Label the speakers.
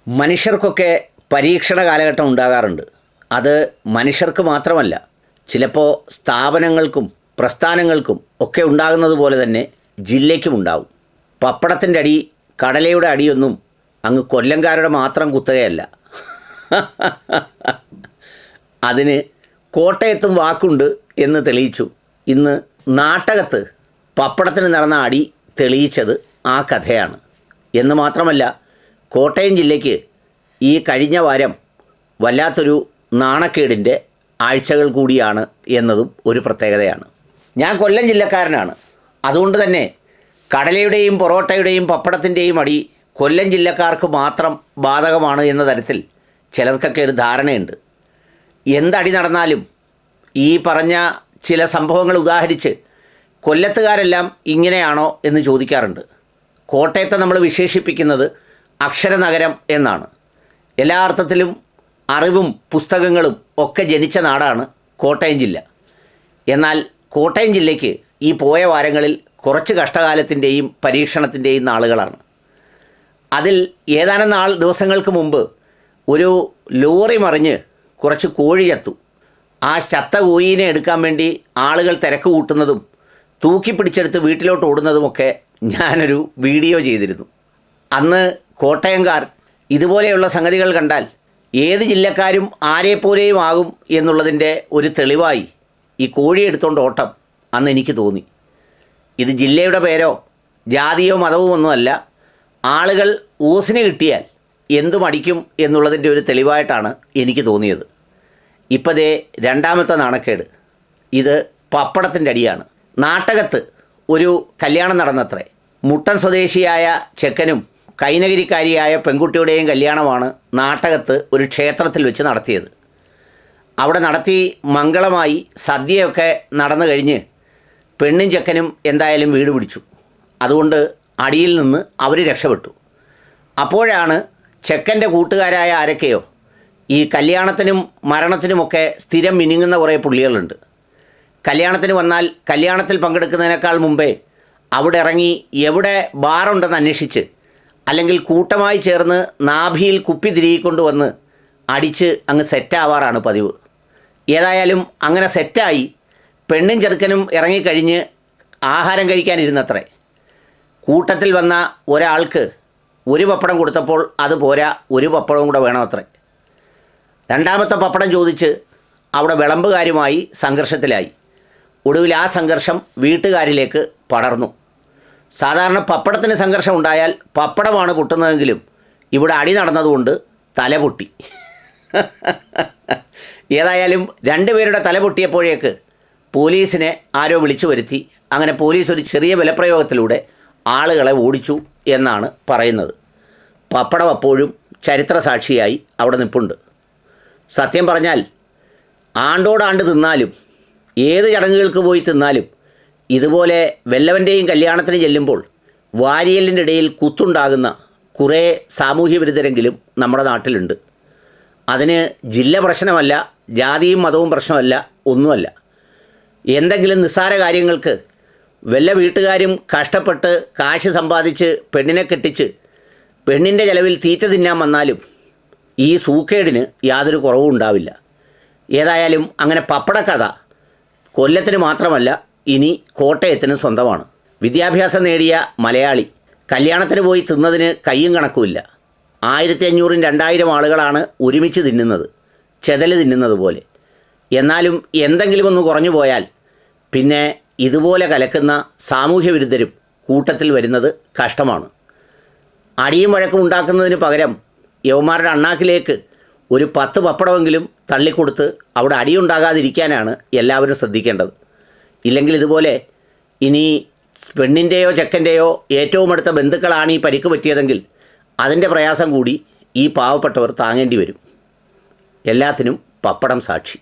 Speaker 1: മനുഷ്യർക്കൊക്കെ പരീക്ഷണ കാലഘട്ടം ഉണ്ടാകാറുണ്ട്. അത് മനുഷ്യർക്ക് മാത്രമല്ല, ചിലപ്പോൾ സ്ഥാപനങ്ങൾക്കും പ്രസ്ഥാനങ്ങൾക്കും ഒക്കെ ഉണ്ടാകുന്നത് പോലെ തന്നെ ജില്ലയ്ക്കും ഉണ്ടാവും. പപ്പടത്തിൻ്റെ അടി, കടലയുടെ അടിയൊന്നും അങ്ങ് കൊല്ലംകാരുടെ മാത്രം കുത്തകയല്ല. അതിന് കോട്ടയത്തും വാക്കുണ്ട് എന്ന് തെളിയിച്ചു. ഇന്ന് നാട്ടകത്ത് പപ്പടത്തിന് നടന്ന അടി തെളിയിച്ചത് ആ കഥയാണ്. എന്ന് മാത്രമല്ല, കോട്ടയം ജില്ലയ്ക്ക് ഈ കഴിഞ്ഞ വാരം വല്ലാത്തൊരു നാണക്കേടിൻ്റെ ആഴ്ചകൾ കൂടിയാണ് എന്നതും ഒരു പ്രത്യേകതയാണ്. ഞാൻ കൊല്ലം ജില്ലക്കാരനാണ്. അതുകൊണ്ട് തന്നെ കടലയുടെയും പൊറോട്ടയുടെയും പപ്പടത്തിൻ്റെയും അടി കൊല്ലം ജില്ലക്കാർക്ക് മാത്രം ബാധകമാണ് എന്ന തരത്തിൽ ചിലർക്കൊക്കെ ഒരു ധാരണയുണ്ട്. എന്തടി നടന്നാലും ഈ പറഞ്ഞ ചില സംഭവങ്ങൾ ഉദാഹരിച്ച് കൊല്ലത്തുകാരെല്ലാം ഇങ്ങനെയാണോ എന്ന് ചോദിക്കാറുണ്ട്. കോട്ടയത്തെ നമ്മൾ വിശേഷിപ്പിക്കുന്നത് അക്ഷരനഗരം എന്നാണ്. എല്ലാ അർത്ഥത്തിലും അറിവും പുസ്തകങ്ങളും ഒക്കെ ജനിച്ച നാടാണ് കോട്ടയം ജില്ല. എന്നാൽ കോട്ടയം ജില്ലയ്ക്ക് ഈ പോയ വാരങ്ങളിൽ കുറച്ച് കഷ്ടകാലത്തിൻ്റെയും പരീക്ഷണത്തിൻ്റെയും നാളുകളാണ്. അതിൽ ഏതാനും ദിവസങ്ങൾക്ക് മുമ്പ് ഒരു ലോറി മറിഞ്ഞ് കുറച്ച് കോഴി ചത്തു. ആ ചത്ത കോഴീനെ എടുക്കാൻ വേണ്ടി ആളുകൾ തിരക്ക് കൂട്ടുന്നതും തൂക്കിപ്പിടിച്ചെടുത്ത് വീട്ടിലോട്ട് ഓടുന്നതുമൊക്കെ ഞാനൊരു വീഡിയോ ചെയ്തിരുന്നു. അന്ന് കോട്ടയംകാർ ഇതുപോലെയുള്ള സംഗതികൾ കണ്ടാൽ ഏത് ജില്ലക്കാരും ആരെപ്പോലെയും ആകും എന്നുള്ളതിൻ്റെ ഒരു തെളിവായി ഈ കോഴി എടുത്തുകൊണ്ട് ഓട്ടം അന്ന് എനിക്ക് തോന്നി. ഇത് ജില്ലയുടെ പേരോ ജാതിയോ മതവും ഒന്നുമല്ല. ആളുകൾ ഓസിന് കിട്ടിയാൽ എന്തും അടിക്കും എന്നുള്ളതിൻ്റെ ഒരു തെളിവായിട്ടാണ് എനിക്ക് തോന്നിയത്. ഇപ്പോൾ ദേ രണ്ടാമത്തെ നാണക്കേട്. ഇത് പപ്പടത്തിൻ്റെ അടിയാണ്. നാട്ടകത്ത് ഒരു കല്യാണം നടന്നത്രേ. മുട്ടൻ സ്വദേശിയായ ചെക്കനും കൈനഗിരിക്കാരിയായ പെൺകുട്ടിയുടെയും കല്യാണമാണ് നാട്ടകത്ത് ഒരു ക്ഷേത്രത്തിൽ വെച്ച് നടത്തിയത്. അവിടെ നടത്തി മംഗളമായി സദ്യയൊക്കെ നടന്നു കഴിഞ്ഞ് പെണ്ണും ചെക്കനും എന്തായാലും വീട് പിടിച്ചു. അതുകൊണ്ട് അടിയിൽ നിന്ന് അവർ രക്ഷപ്പെട്ടു. അപ്പോഴാണ് ചെക്കൻ്റെ കൂട്ടുകാരായ ആരൊക്കെയോ ഈ കല്യാണത്തിനും മരണത്തിനുമൊക്കെ സ്ഥിരം മിനുങ്ങുന്ന കുറേ പുള്ളികളുണ്ട്. കല്യാണത്തിന് വന്നാൽ കല്യാണത്തിൽ പങ്കെടുക്കുന്നതിനേക്കാൾ മുമ്പേ അവിടെ ഇറങ്ങി എവിടെ ബാറുണ്ടെന്ന് അന്വേഷിച്ച്, അല്ലെങ്കിൽ കൂട്ടമായി ചേർന്ന് നാഭിയിൽ കുപ്പി തിരികൊണ്ട് വന്ന് അടിച്ച് അങ്ങ് സെറ്റാവാറാണ് പതിവ്. ഏതായാലും അങ്ങനെ സെറ്റായി പെണ്ണും ചെറുക്കനും ഇറങ്ങിക്കഴിഞ്ഞ് ആഹാരം കഴിക്കാനിരുന്നത്രേ. കൂട്ടത്തിൽ വന്ന ഒരാൾക്ക് ഒരു പപ്പടം കൊടുത്തപ്പോൾ അത് പോരാ, ഒരു പപ്പടവും കൂടെ വേണമത്രേ. രണ്ടാമത്തെ പപ്പടം ചോദിച്ച് അവിടെ വിളമ്പുകാരുമായി സംഘർഷത്തിലായി. ഒടുവിൽ ആ സംഘർഷം വീട്ടുകാരിലേക്ക് പടർന്നു. സാധാരണ പപ്പടത്തിന് സംഘർഷം ഉണ്ടായാൽ പപ്പടമാണ് പൊട്ടുന്നതെങ്കിലും ഇവിടെ അടി നടന്നതുകൊണ്ട് തല പൊട്ടി. ഏതായാലും രണ്ടുപേരുടെ തല പൊട്ടിയപ്പോഴേക്ക് പോലീസിനെ ആരോ വിളിച്ചു വരുത്തി. അങ്ങനെ പോലീസ് ഒരു ചെറിയ ബലപ്രയോഗത്തിലൂടെ ആളുകളെ ഓടിച്ചു എന്നാണ് പറയുന്നത്. പപ്പടം അപ്പോഴും ചരിത്ര സാക്ഷിയായി അവിടെ നിൽപ്പുണ്ട്. സത്യം പറഞ്ഞാൽ ആണ്ടോടാണ്ട് തിന്നാലും ഏത് ചടങ്ങുകൾക്ക് പോയി തിന്നാലും ഇതുപോലെ വല്ലവൻ്റെയും കല്യാണത്തിന് ചെല്ലുമ്പോൾ വാരിയലിൻ്റെ ഇടയിൽ കുത്തുണ്ടാകുന്ന കുറേ സാമൂഹ്യ വിരുദ്ധരെങ്കിലും നമ്മുടെ നാട്ടിലുണ്ട്. അതിന് ജില്ല പ്രശ്നമല്ല, ജാതിയും മതവും പ്രശ്നമല്ല, ഒന്നുമല്ല. എന്തെങ്കിലും നിസ്സാര കാര്യങ്ങൾക്ക് വല്ല വീട്ടുകാരും കഷ്ടപ്പെട്ട് കാശ് സമ്പാദിച്ച് പെണ്ണിനെ കെട്ടിച്ച് പെണ്ണിൻ്റെ ചിലവിൽ തീറ്റ തിന്നാൻ വന്നാലും ഈ സൂക്കേടിന് യാതൊരു കുറവും ഉണ്ടാവില്ല. ഏതായാലും അങ്ങനെ പപ്പടക്കഥ കൊല്ലത്തിന് മാത്രമല്ല, ഇനി കോട്ടയത്തിന് സ്വന്തമാണ്. വിദ്യാഭ്യാസം നേടിയ മലയാളി കല്യാണത്തിന് പോയി തിന്നതിന് കയ്യും കണക്കുമില്ല. 1500 2000 ആളുകളാണ് ഒരുമിച്ച് തിന്നുന്നത്, ചെതല് തിന്നുന്നത് പോലെ. എന്നാലും എന്തെങ്കിലും ഒന്ന് കുറഞ്ഞു പോയാൽ പിന്നെ ഇതുപോലെ കലക്കുന്ന സാമൂഹ്യ വിരുദ്ധരും കൂട്ടത്തിൽ വരുന്നത് കഷ്ടമാണ്. അടിയും വഴക്കും ഉണ്ടാക്കുന്നതിന് പകരം യവന്മാരുടെ അണ്ണാക്കിലേക്ക് ഒരു 10 പപ്പടമെങ്കിലും തള്ളിക്കൊടുത്ത് അവിടെ അടിയുണ്ടാകാതിരിക്കാനാണ് എല്ലാവരും ശ്രദ്ധിക്കേണ്ടത്. ഇല്ലെങ്കിൽ ഇതുപോലെ ഇനി പെണ്ണിൻ്റെയോ ചെക്കൻ്റെയോ ഏറ്റവും അടുത്ത ബന്ധുക്കളാണ് ഈ പരിക്ക് പറ്റിയതെങ്കിൽ അതിൻ്റെ പ്രയാസം കൂടി ഈ പാവപ്പെട്ടവർ താങ്ങേണ്ടി വരും. എല്ലാത്തിനും പപ്പടം സാക്ഷി.